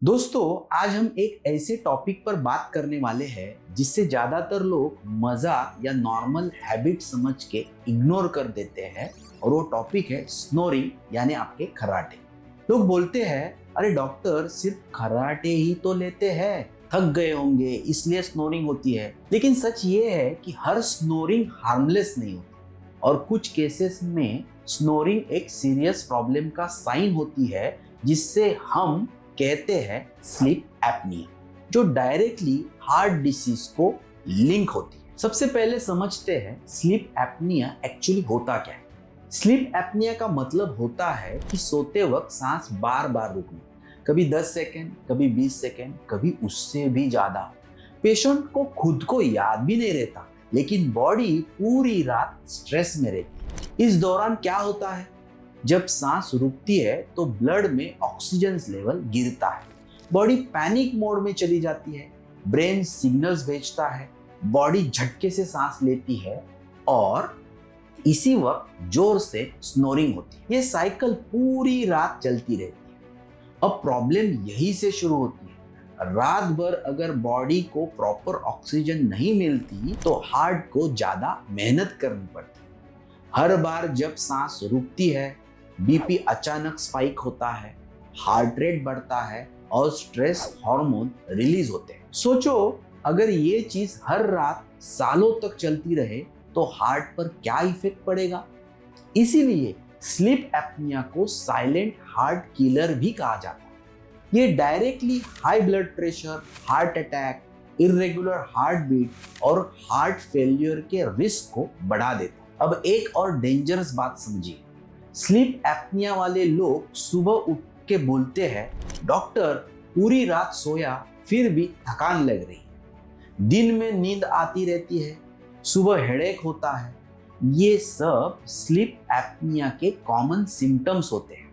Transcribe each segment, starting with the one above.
दोस्तों, आज हम एक ऐसे टॉपिक पर बात करने वाले हैं जिससे ज्यादातर लोग मजा या नॉर्मल हैबिट समझ के इग्नोर कर देते हैं। और वो टॉपिक है स्नोरिंग यानी आपके खर्राटे। लोग बोलते हैं, अरे डॉक्टर सिर्फ खर्राटे ही तो लेते हैं, थक गए होंगे इसलिए स्नोरिंग होती है। लेकिन सच ये है कि हर स्नोरिंग हार्मलेस नहीं होती और कुछ केसेस में स्नोरिंग एक सीरियस प्रॉब्लम का साइन होती है जिससे हम कहते हैं स्लीप एपनिया, जो डायरेक्टली हार्ट डिसीज को लिंक होती है। सबसे पहले समझते हैं स्लीप एपनिया एक्चुअली होता क्या है। स्लीप एपनिया का मतलब होता है कि सोते वक्त सांस बार बार रुकना, कभी 10 सेकेंड, कभी 20 सेकेंड, कभी उससे भी ज्यादा। पेशेंट को खुद को याद भी नहीं रहता, लेकिन बॉडी पूरी रात स्ट्रेस में रहती है। इस दौरान क्या होता है, जब सांस रुकती है तो ब्लड में ऑक्सीजन लेवल गिरता है, बॉडी पैनिक मोड में चली जाती है, ब्रेन सिग्नल्स भेजता है, बॉडी झटके से सांस लेती है और इसी वक्त जोर से स्नोरिंग होती है। ये साइकिल पूरी रात चलती रहती है। अब प्रॉब्लम यही से शुरू होती है। रात भर अगर बॉडी को प्रॉपर ऑक्सीजन नहीं मिलती तो हार्ट को ज्यादा मेहनत करनी पड़ती है। हर बार जब सांस रुकती है, बीपी अचानक स्पाइक होता है, हार्ट रेट बढ़ता है और स्ट्रेस हार्मोन रिलीज होते हैं। सोचो, अगर ये चीज हर रात सालों तक चलती रहे तो हार्ट पर क्या इफेक्ट पड़ेगा। इसीलिए स्लीप एपनिया को साइलेंट हार्ट किलर भी कहा जाता है। ये directly high blood pressure, heart attack, irregular heart beat और हार्ट फेलियर के रिस्क को बढ़ा देता है। अब एक और डेंजरस बात समझिए, स्लीप एपनिया वाले लोग सुबह उठ के बोलते हैं, डॉक्टर पूरी रात सोया फिर भी थकान लग रही है, दिन में नींद आती रहती है, सुबह हेडेक होता है। ये सब स्लीप एपनिया के कॉमन सिम्टम्स होते हैं,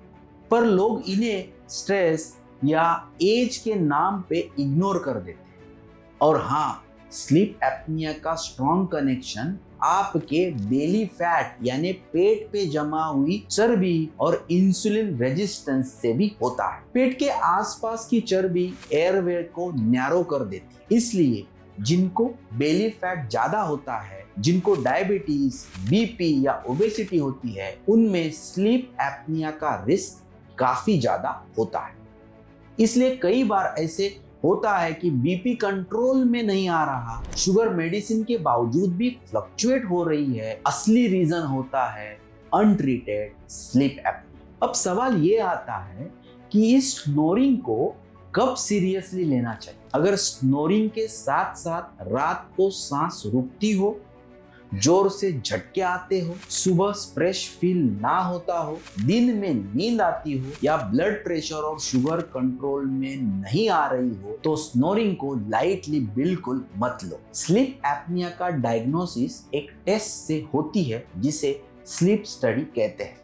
पर लोग इन्हें स्ट्रेस या एज के नाम पे इग्नोर कर देते हैं। और हाँ, स्लीप एपनिया का स्ट्रॉन्ग कनेक्शन आपके बेली फैट यानी पेट पे जमा हुई चर्बी और इंसुलिन रेजिस्टेंस से भी होता है। पेट के आसपास की चर्बी एयरवे को नैरो कर देती है, इसलिए जिनको बेली फैट ज्यादा होता है, जिनको डायबिटीज, बीपी या ओबेसिटी होती है, उनमें स्लीप एपनिया का रिस्क काफी ज्यादा होता है। इसलिए कई बार ऐसे होता है कि बीपी कंट्रोल में नहीं आ रहा, शुगर मेडिसिन के बावजूद भी फ्लक्चुएट हो रही है। असली रीजन होता है अनट्रीटेड स्लीप एपनिया। अब सवाल ये आता है कि इस स्नोरिंग को कब सीरियसली लेना चाहिए। अगर स्नोरिंग के साथ साथ रात को सांस रुकती हो, जोर से झटके आते हो, सुबह फ्रेश फील ना होता हो, दिन में नींद आती हो या ब्लड प्रेशर और शुगर कंट्रोल में नहीं आ रही हो, तो स्नोरिंग को लाइटली बिल्कुल मत लो। स्लीप एपनिया का डायग्नोसिस एक टेस्ट से होती है जिसे स्लीप स्टडी कहते हैं।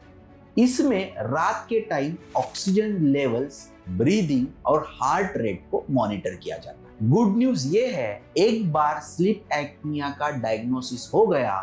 इसमें रात के टाइम ऑक्सीजन लेवल्स, ब्रीदिंग और हार्ट रेट को मॉनिटर किया जाता है। गुड न्यूज ये है, एक बार स्लीप एपनिया का डायग्नोसिस हो गया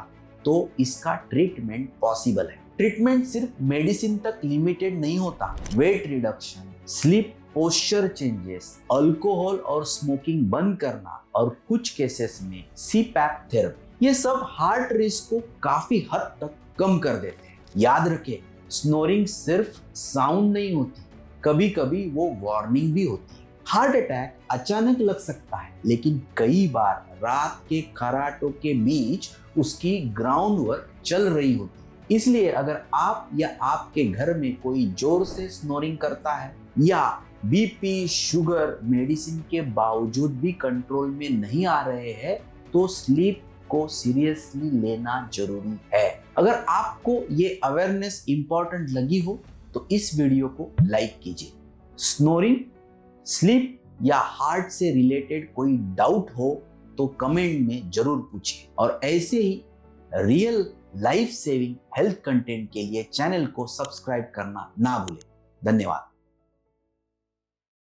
तो इसका ट्रीटमेंट पॉसिबल है। ट्रीटमेंट सिर्फ मेडिसिन तक लिमिटेड नहीं होता। Weight reduction, sleep posture changes, alcohol और स्मोकिंग बंद करना और कुछ केसेस में सीपैप थेरेपी, ये सब हार्ट रिस्क को काफी हद तक कम कर देते हैं। याद रखें, स्नोरिंग सिर्फ साउंड नहीं होती, कभी कभी वो वार्निंग भी होती है। हार्ट अटैक अचानक लग सकता है, लेकिन कई बार रात के खर्राटों के बीच उसकी ग्राउंड वर्क चल रही होती है। इसलिए अगर आप या आपके घर में कोई जोर से स्नोरिंग करता है या बीपी, शुगर मेडिसिन के बावजूद भी कंट्रोल में नहीं आ रहे हैं, तो स्लीप को सीरियसली लेना जरूरी है। अगर आपको ये अवेयरनेस इंपॉर्टेंट लगी हो तो इस वीडियो को लाइक कीजिए। स्नोरिंग, स्लीप या हार्ट से रिलेटेड कोई डाउट हो तो कमेंट में जरूर पूछिए। और ऐसे ही real life saving health content के लिए चैनल को सब्सक्राइब करना ना भूलें। धन्यवाद।